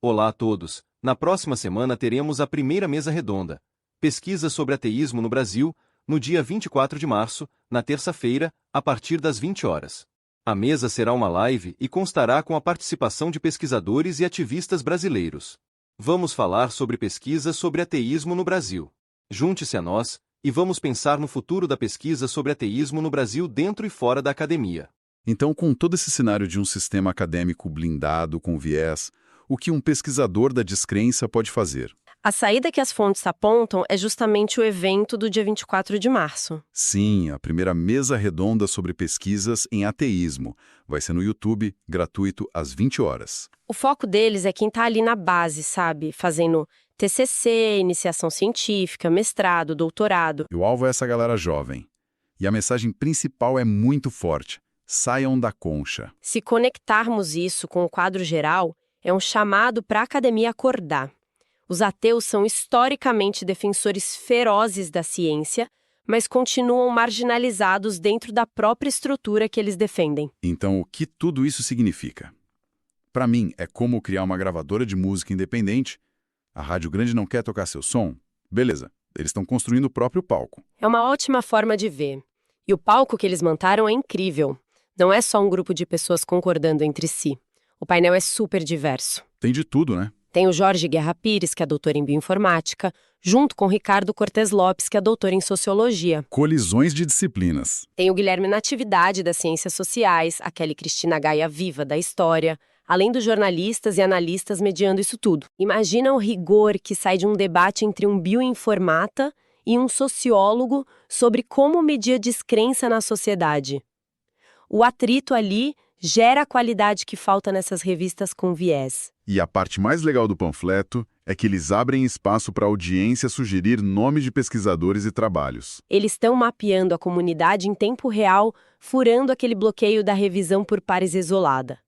Olá a todos! Na próxima semana teremos a primeira mesa redonda. Pesquisa sobre ateísmo no Brasil, no dia 24 de março, na terça-feira, a partir das 20 horas. A mesa será uma live e constará com a participação de pesquisadores e ativistas brasileiros. Vamos falar sobre pesquisa sobre ateísmo no Brasil. Junte-se a nós, e vamos pensar no futuro da pesquisa sobre ateísmo no Brasil dentro e fora da academia. Então, com todo esse cenário de um sistema acadêmico blindado, com viés, o que um pesquisador da descrença pode fazer? A saída que as fontes apontam é justamente o evento do dia 24 de março. Sim, a primeira mesa redonda sobre pesquisas em ateísmo. Vai ser no YouTube, gratuito, às 20 horas. O foco deles é quem está ali na base, sabe? Fazendo TCC, iniciação científica, mestrado, doutorado. E o alvo é essa galera jovem. E a mensagem principal é muito forte. Saiam da concha. Se conectarmos isso com o quadro geral, é um chamado para a academia acordar. Os ateus são historicamente defensores ferozes da ciência, mas continuam marginalizados dentro da própria estrutura que eles defendem. Então, o que tudo isso significa? Para mim, é como criar uma gravadora de música independente. A Rádio Grande não quer tocar seu som? Beleza, eles estão construindo o próprio palco. É uma ótima forma de ver. E o palco que eles montaram é incrível. Não é só um grupo de pessoas concordando entre si. O painel é super diverso. Tem de tudo, né? Tem o Jorge Guerra Pires, que é doutor em bioinformática, junto com o Ricardo Cortes Lopes, que é doutor em sociologia. Colisões de disciplinas. Tem o Guilherme Natividade, das ciências sociais, a Kelly Cristina Gaia Viva, da história, além dos jornalistas e analistas mediando isso tudo. Imagina o rigor que sai de um debate entre um bioinformata e um sociólogo sobre como medir a descrença na sociedade. O atrito ali gera a qualidade que falta nessas revistas com viés. E a parte mais legal do panfleto é que eles abrem espaço para a audiência sugerir nomes de pesquisadores e trabalhos. Eles estão mapeando a comunidade em tempo real, furando aquele bloqueio da revisão por pares isolada.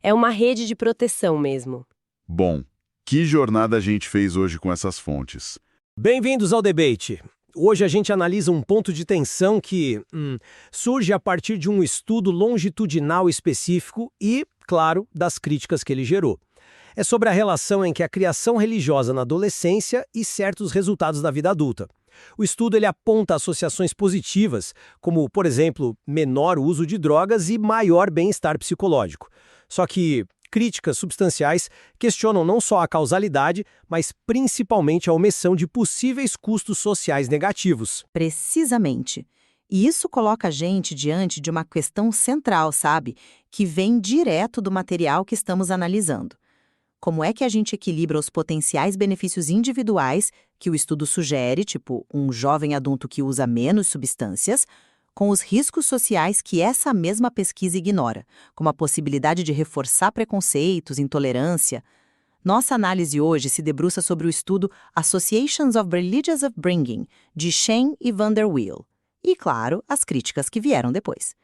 É uma rede de proteção mesmo. Bom, que jornada a gente fez hoje com essas fontes? Bem-vindos ao debate. Hoje a gente analisa um ponto de tensão que surge a partir de um estudo longitudinal específico e, claro, das críticas que ele gerou. É sobre a relação em que a criação religiosa na adolescência e certos resultados da vida adulta. O estudo ele aponta associações positivas, como, por exemplo, menor uso de drogas e maior bem-estar psicológico. Só que críticas substanciais questionam não só a causalidade, mas principalmente a omissão de possíveis custos sociais negativos. Precisamente. E isso coloca a gente diante de uma questão central, sabe? Que vem direto do material que estamos analisando. Como é que a gente equilibra os potenciais benefícios individuais que o estudo sugere, tipo um jovem adulto que usa menos substâncias, com os riscos sociais que essa mesma pesquisa ignora, como a possibilidade de reforçar preconceitos, intolerância? Nossa análise hoje se debruça sobre o estudo Associations of Religious Upbringing, de Shen e van der Wiel. E, claro, as críticas que vieram depois.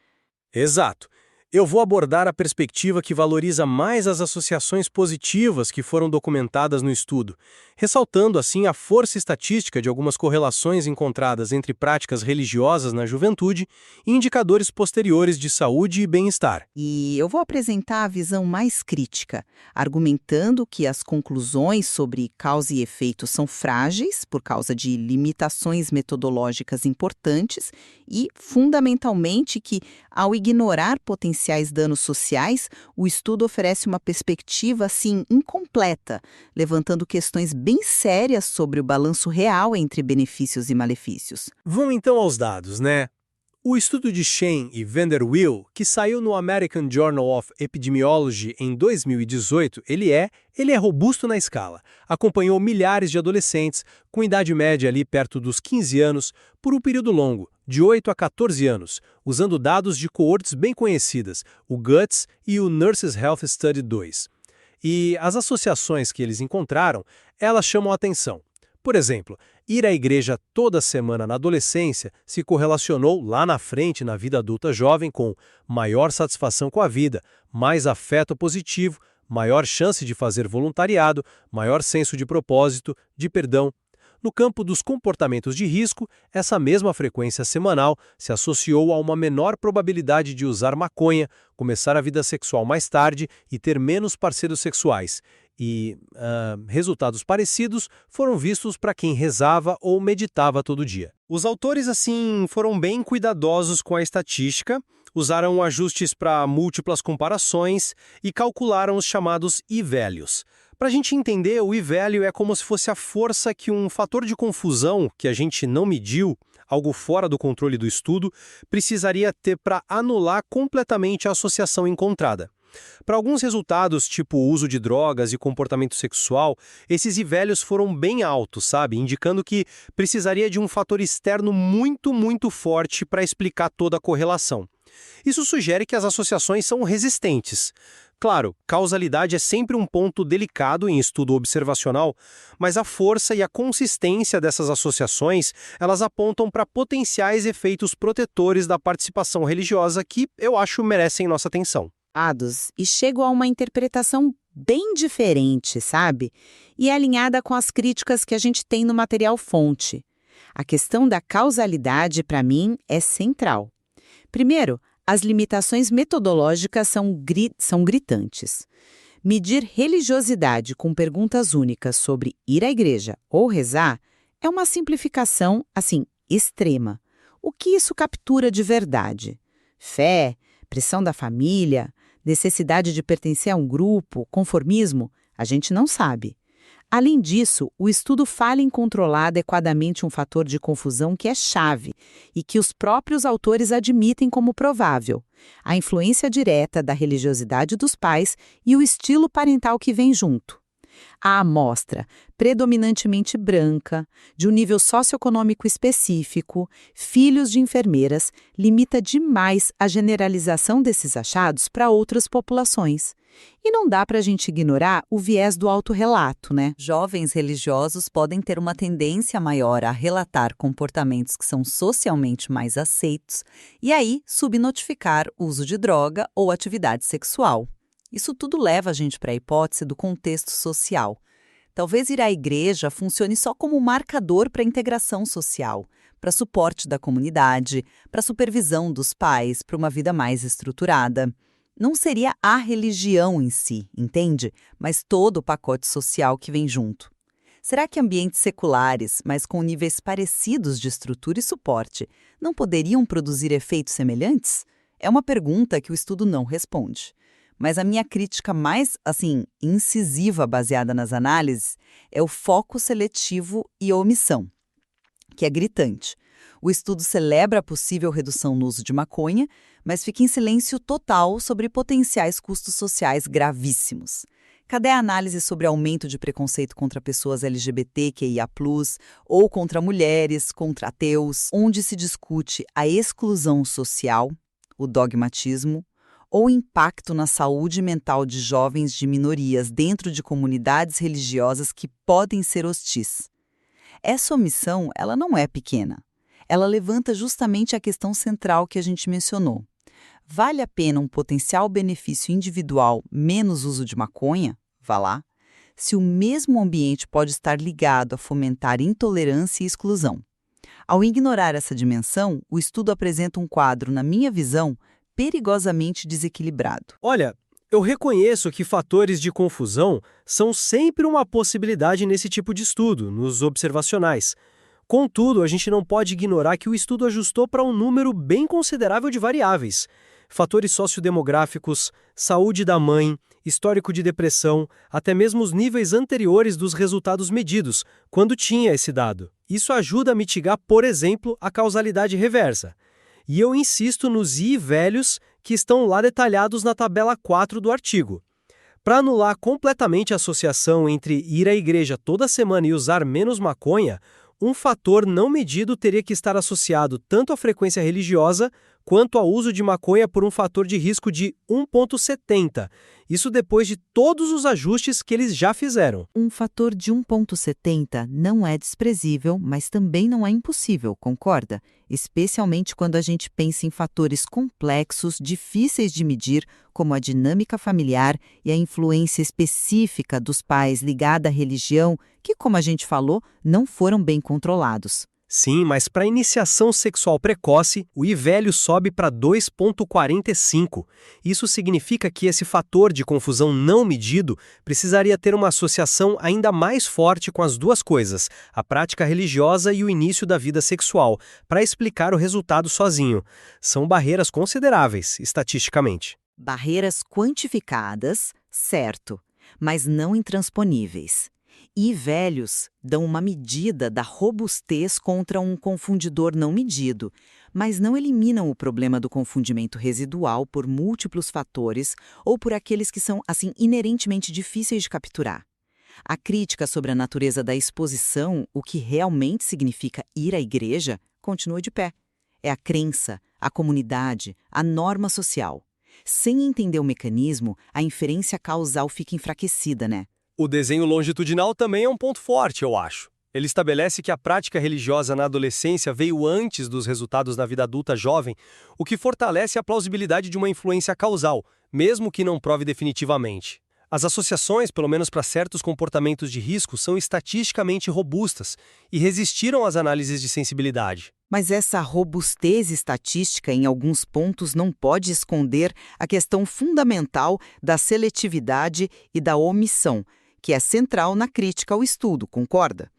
Exato. Eu vou abordar a perspectiva que valoriza mais as associações positivas que foram documentadas no estudo, ressaltando assim a força estatística de algumas correlações encontradas entre práticas religiosas na juventude e indicadores posteriores de saúde e bem-estar. E eu vou apresentar a visão mais crítica, argumentando que as conclusões sobre causa e efeito são frágeis por causa de limitações metodológicas importantes e, fundamentalmente, que, ao ignorar potenciais danos sociais, o estudo oferece uma perspectiva, assim, incompleta, levantando questões bem sérias sobre o balanço real entre benefícios e malefícios. Vamos então aos dados, né? O estudo de Shen e van der Wiel, que saiu no American Journal of Epidemiology em 2018, ele é robusto na escala. Acompanhou milhares de adolescentes, com idade média ali perto dos 15 anos, por um período longo, de 8 a 14 anos, usando dados de coortes bem conhecidas, o GUTS e o Nurses Health Study 2. E as associações que eles encontraram, elas chamam a atenção. Por exemplo, ir à igreja toda semana na adolescência se correlacionou lá na frente na vida adulta jovem com maior satisfação com a vida, mais afeto positivo, maior chance de fazer voluntariado, maior senso de propósito, de perdão. No campo dos comportamentos de risco, essa mesma frequência semanal se associou a uma menor probabilidade de usar maconha, começar a vida sexual mais tarde e ter menos parceiros sexuais. E resultados parecidos foram vistos para quem rezava ou meditava todo dia. Os autores, assim, foram bem cuidadosos com a estatística, usaram ajustes para múltiplas comparações e calcularam os chamados e-values. Para a gente entender, o e-value é como se fosse a força que um fator de confusão que a gente não mediu, algo fora do controle do estudo, precisaria ter para anular completamente a associação encontrada. Para alguns resultados, tipo o uso de drogas e comportamento sexual, esses e-values foram bem altos, sabe? Indicando que precisaria de um fator externo muito forte para explicar toda a correlação. Isso sugere que as associações são resistentes. Claro, causalidade é sempre um ponto delicado em estudo observacional, mas a força e a consistência dessas associações, elas apontam para potenciais efeitos protetores da participação religiosa que, eu acho, merecem nossa atenção. E chego a uma interpretação bem diferente, sabe? E alinhada com as críticas que a gente tem no material fonte. A questão da causalidade, para mim, é central. Primeiro, as limitações metodológicas são gritantes. Medir religiosidade com perguntas únicas sobre ir à igreja ou rezar é uma simplificação, assim, extrema. O que isso captura de verdade? Fé, pressão da família, necessidade de pertencer a um grupo, conformismo? A gente não sabe. Além disso, o estudo falha em controlar adequadamente um fator de confusão que é chave e que os próprios autores admitem como provável: a influência direta da religiosidade dos pais e o estilo parental que vem junto. A amostra, predominantemente branca, de um nível socioeconômico específico, filhos de enfermeiras, limita demais a generalização desses achados para outras populações. E não dá para a gente ignorar o viés do autorrelato, né? Jovens religiosos podem ter uma tendência maior a relatar comportamentos que são socialmente mais aceitos e aí subnotificar uso de droga ou atividade sexual. Isso tudo leva a gente para a hipótese do contexto social. Talvez ir à igreja funcione só como marcador para a integração social, para suporte da comunidade, para supervisão dos pais, para uma vida mais estruturada. Não seria a religião em si, entende? Mas todo o pacote social que vem junto. Será que ambientes seculares, mas com níveis parecidos de estrutura e suporte, não poderiam produzir efeitos semelhantes? É uma pergunta que o estudo não responde. Mas a minha crítica mais, incisiva baseada nas análises é o foco seletivo e a omissão, que é gritante. O estudo celebra a possível redução no uso de maconha, mas fica em silêncio total sobre potenciais custos sociais gravíssimos. Cadê a análise sobre aumento de preconceito contra pessoas LGBTQIA+, ou contra mulheres, contra ateus, onde se discute a exclusão social, o dogmatismo, ou impacto na saúde mental de jovens de minorias dentro de comunidades religiosas que podem ser hostis? Essa omissão, ela não é pequena. Ela levanta justamente a questão central que a gente mencionou. Vale a pena um potencial benefício individual menos uso de maconha? Vá lá. Se o mesmo ambiente pode estar ligado a fomentar intolerância e exclusão. Ao ignorar essa dimensão, o estudo apresenta um quadro, na minha visão, perigosamente desequilibrado. Olha, eu reconheço que fatores de confusão são sempre uma possibilidade nesse tipo de estudo, nos observacionais. Contudo, a gente não pode ignorar que o estudo ajustou para um número bem considerável de variáveis. Fatores sociodemográficos, saúde da mãe, histórico de depressão, até mesmo os níveis anteriores dos resultados medidos, quando tinha esse dado. Isso ajuda a mitigar, por exemplo, a causalidade reversa. E eu insisto nos i-values que estão lá detalhados na tabela 4 do artigo. Para anular completamente a associação entre ir à igreja toda semana e usar menos maconha, um fator não medido teria que estar associado tanto à frequência religiosa quanto ao uso de maconha por um fator de risco de 1,70, Isso depois de todos os ajustes que eles já fizeram. Um fator de 1,70 não é desprezível, mas também não é impossível, concorda? Especialmente quando a gente pensa em fatores complexos, difíceis de medir, como a dinâmica familiar e a influência específica dos pais ligada à religião, que, como a gente falou, não foram bem controlados. Sim, mas para iniciação sexual precoce, o I-velho sobe para 2,45. Isso significa que esse fator de confusão não medido precisaria ter uma associação ainda mais forte com as duas coisas, a prática religiosa e o início da vida sexual, para explicar o resultado sozinho. São barreiras consideráveis, estatisticamente. Barreiras quantificadas, certo, mas não intransponíveis. E velhos dão uma medida da robustez contra um confundidor não medido, mas não eliminam o problema do confundimento residual por múltiplos fatores ou por aqueles que são, assim, inerentemente difíceis de capturar. A crítica sobre a natureza da exposição, o que realmente significa ir à igreja, continua de pé. É a crença, a comunidade, a norma social. Sem entender o mecanismo, a inferência causal fica enfraquecida, né? O desenho longitudinal também é um ponto forte, eu acho. Ele estabelece que a prática religiosa na adolescência veio antes dos resultados na vida adulta jovem, o que fortalece a plausibilidade de uma influência causal, mesmo que não prove definitivamente. As associações, pelo menos para certos comportamentos de risco, são estatisticamente robustas e resistiram às análises de sensibilidade. Mas essa robustez estatística, em alguns pontos, não pode esconder a questão fundamental da seletividade e da omissão, que é central na crítica ao estudo, concorda?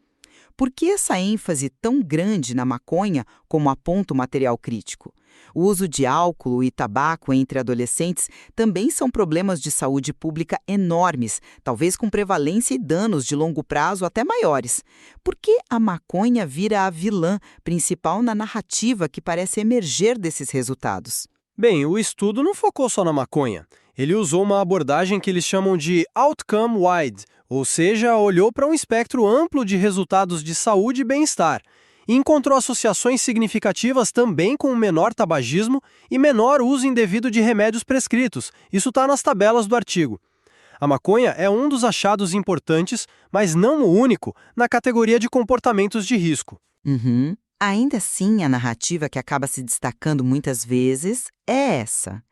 Por que essa ênfase tão grande na maconha, como aponta o material crítico? O uso de álcool e tabaco entre adolescentes também são problemas de saúde pública enormes, talvez com prevalência e danos de longo prazo até maiores. Por que a maconha vira a vilã principal na narrativa que parece emerger desses resultados? Bem, o estudo não focou só na maconha. Ele usou uma abordagem que eles chamam de outcome wide, ou seja, olhou para um espectro amplo de resultados de saúde e bem-estar, e encontrou associações significativas também com o menor tabagismo e menor uso indevido de remédios prescritos. Isso está nas tabelas do artigo. A maconha é um dos achados importantes, mas não o único, na categoria de comportamentos de risco. Ainda assim, a narrativa que acaba se destacando muitas vezes é essa.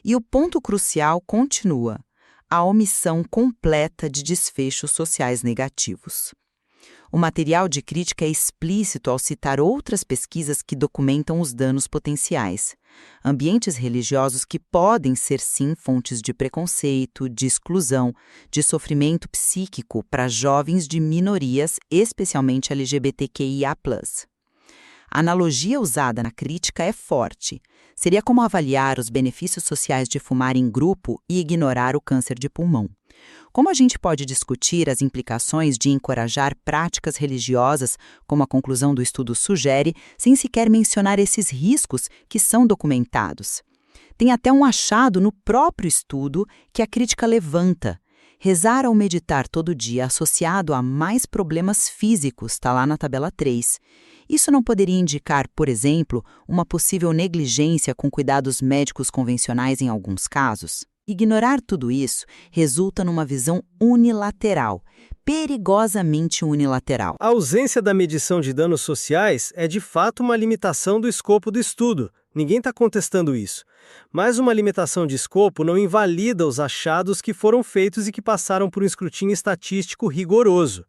E o ponto crucial continua: a omissão completa de desfechos sociais negativos. O material de crítica é explícito ao citar outras pesquisas que documentam os danos potenciais. Ambientes religiosos que podem ser, sim, fontes de preconceito, de exclusão, de sofrimento psíquico para jovens de minorias, especialmente LGBTQIA+. A analogia usada na crítica é forte. Seria como avaliar os benefícios sociais de fumar em grupo e ignorar o câncer de pulmão. Como a gente pode discutir as implicações de encorajar práticas religiosas, como a conclusão do estudo sugere, sem sequer mencionar esses riscos que são documentados? Tem até um achado no próprio estudo que a crítica levanta. Rezar ou meditar todo dia associado a mais problemas físicos, está lá na tabela 3. Isso não poderia indicar, por exemplo, uma possível negligência com cuidados médicos convencionais em alguns casos? Ignorar tudo isso resulta numa visão unilateral, perigosamente unilateral. A ausência da medição de danos sociais é de fato uma limitação do escopo do estudo. Ninguém está contestando isso. Mas uma limitação de escopo não invalida os achados que foram feitos e que passaram por um escrutínio estatístico rigoroso.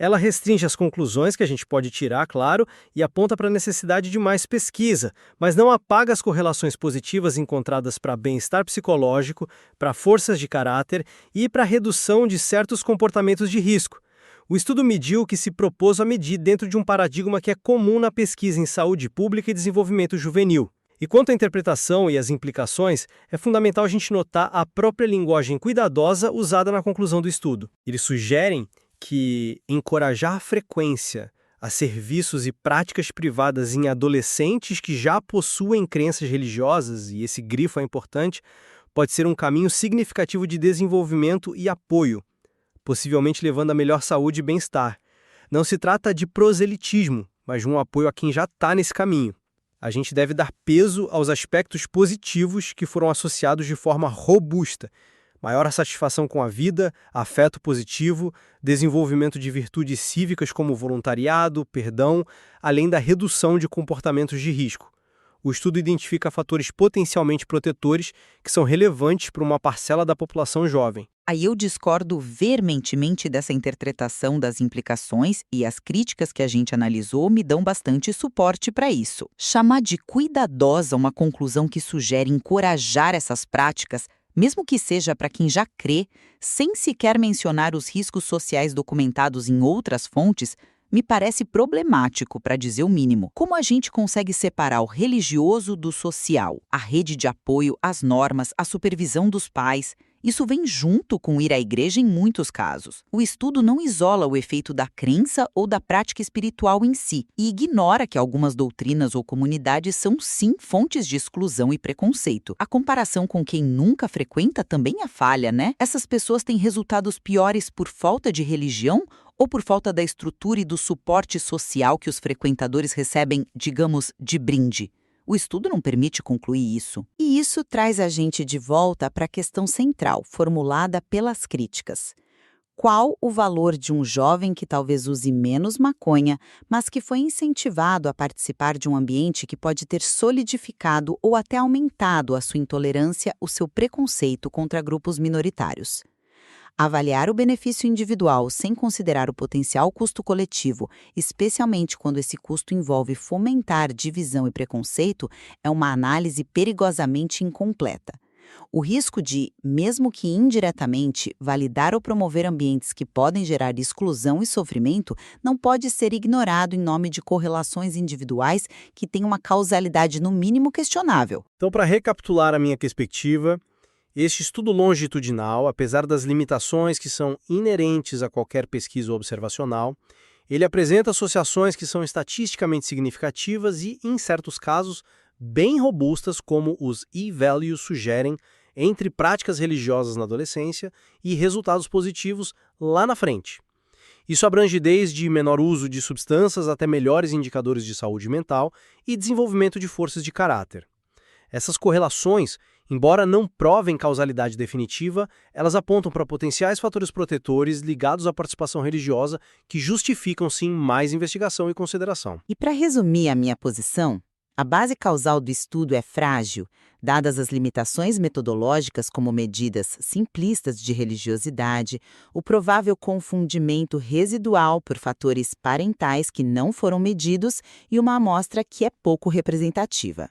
Ela restringe as conclusões que a gente pode tirar, claro, e aponta para a necessidade de mais pesquisa, mas não apaga as correlações positivas encontradas para bem-estar psicológico, para forças de caráter e para a redução de certos comportamentos de risco. O estudo mediu o que se propôs a medir dentro de um paradigma que é comum na pesquisa em saúde pública e desenvolvimento juvenil. E quanto à interpretação e as implicações, é fundamental a gente notar a própria linguagem cuidadosa usada na conclusão do estudo. Eles sugerem que encorajar a frequência a serviços e práticas privadas em adolescentes que já possuem crenças religiosas, e esse grifo é importante, pode ser um caminho significativo de desenvolvimento e apoio, possivelmente levando a melhor saúde e bem-estar. Não se trata de proselitismo, mas de um apoio a quem já está nesse caminho. A gente deve dar peso aos aspectos positivos que foram associados de forma robusta, Maior satisfação com a vida, afeto positivo, desenvolvimento de virtudes cívicas como voluntariado, perdão, além da redução de comportamentos de risco. O estudo identifica fatores potencialmente protetores que são relevantes para uma parcela da população jovem. Aí eu discordo veementemente dessa interpretação das implicações e as críticas que a gente analisou me dão bastante suporte para isso. Chamar de cuidadosa uma conclusão que sugere encorajar essas práticas, mesmo que seja para quem já crê, sem sequer mencionar os riscos sociais documentados em outras fontes, me parece problemático, para dizer o mínimo. Como a gente consegue separar o religioso do social, a rede de apoio, as normas, a supervisão dos pais? Isso vem junto com ir à igreja em muitos casos. O estudo não isola o efeito da crença ou da prática espiritual em si e ignora que algumas doutrinas ou comunidades são sim fontes de exclusão e preconceito. A comparação com quem nunca frequenta também é falha, né? Essas pessoas têm resultados piores por falta de religião ou por falta da estrutura e do suporte social que os frequentadores recebem, digamos, de brinde. O estudo não permite concluir isso. E isso traz a gente de volta para a questão central, formulada pelas críticas. Qual o valor de um jovem que talvez use menos maconha, mas que foi incentivado a participar de um ambiente que pode ter solidificado ou até aumentado a sua intolerância, o seu preconceito contra grupos minoritários? Avaliar o benefício individual sem considerar o potencial custo coletivo, especialmente quando esse custo envolve fomentar divisão e preconceito, é uma análise perigosamente incompleta. O risco de, mesmo que indiretamente, validar ou promover ambientes que podem gerar exclusão e sofrimento não pode ser ignorado em nome de correlações individuais que têm uma causalidade no mínimo questionável. Então, para recapitular a minha perspectiva, este estudo longitudinal, apesar das limitações que são inerentes a qualquer pesquisa observacional, ele apresenta associações que são estatisticamente significativas e, em certos casos, bem robustas, como os e-values sugerem, entre práticas religiosas na adolescência e resultados positivos lá na frente. Isso abrange desde menor uso de substâncias até melhores indicadores de saúde mental e desenvolvimento de forças de caráter. Essas correlações, embora não provem causalidade definitiva, elas apontam para potenciais fatores protetores ligados à participação religiosa que justificam, sim, mais investigação e consideração. E para resumir a minha posição, a base causal do estudo é frágil, dadas as limitações metodológicas como medidas simplistas de religiosidade, o provável confundimento residual por fatores parentais que não foram medidos e uma amostra que é pouco representativa.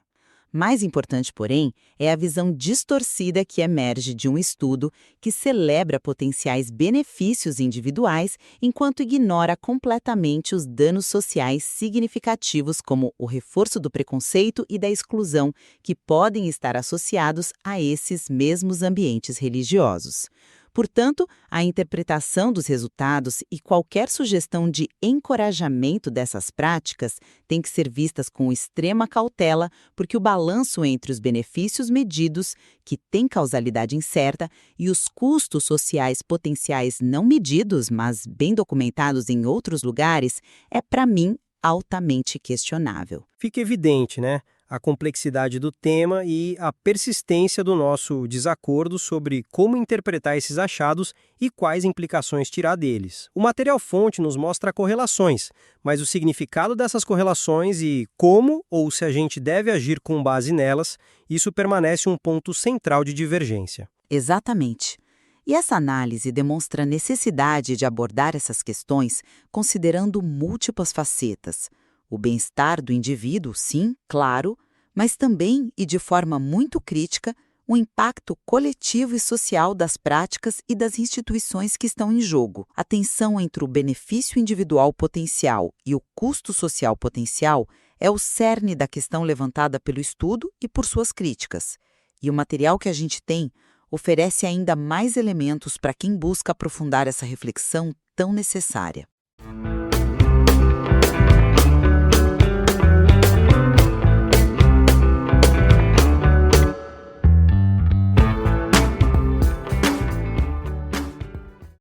Mais importante, porém, é a visão distorcida que emerge de um estudo que celebra potenciais benefícios individuais enquanto ignora completamente os danos sociais significativos como o reforço do preconceito e da exclusão que podem estar associados a esses mesmos ambientes religiosos. Portanto, a interpretação dos resultados e qualquer sugestão de encorajamento dessas práticas tem que ser vistas com extrema cautela, porque o balanço entre os benefícios medidos, que têm causalidade incerta, e os custos sociais potenciais não medidos, mas bem documentados em outros lugares, é, para mim, altamente questionável. Fica evidente, né? A complexidade do tema e a persistência do nosso desacordo sobre como interpretar esses achados e quais implicações tirar deles. O material-fonte nos mostra correlações, mas o significado dessas correlações e como ou se a gente deve agir com base nelas, isso permanece um ponto central de divergência. Exatamente. E essa análise demonstra a necessidade de abordar essas questões considerando múltiplas facetas. O bem-estar do indivíduo, sim, claro, mas também, e de forma muito crítica, o impacto coletivo e social das práticas e das instituições que estão em jogo. A tensão entre o benefício individual potencial e o custo social potencial é o cerne da questão levantada pelo estudo e por suas críticas. E o material que a gente tem oferece ainda mais elementos para quem busca aprofundar essa reflexão tão necessária.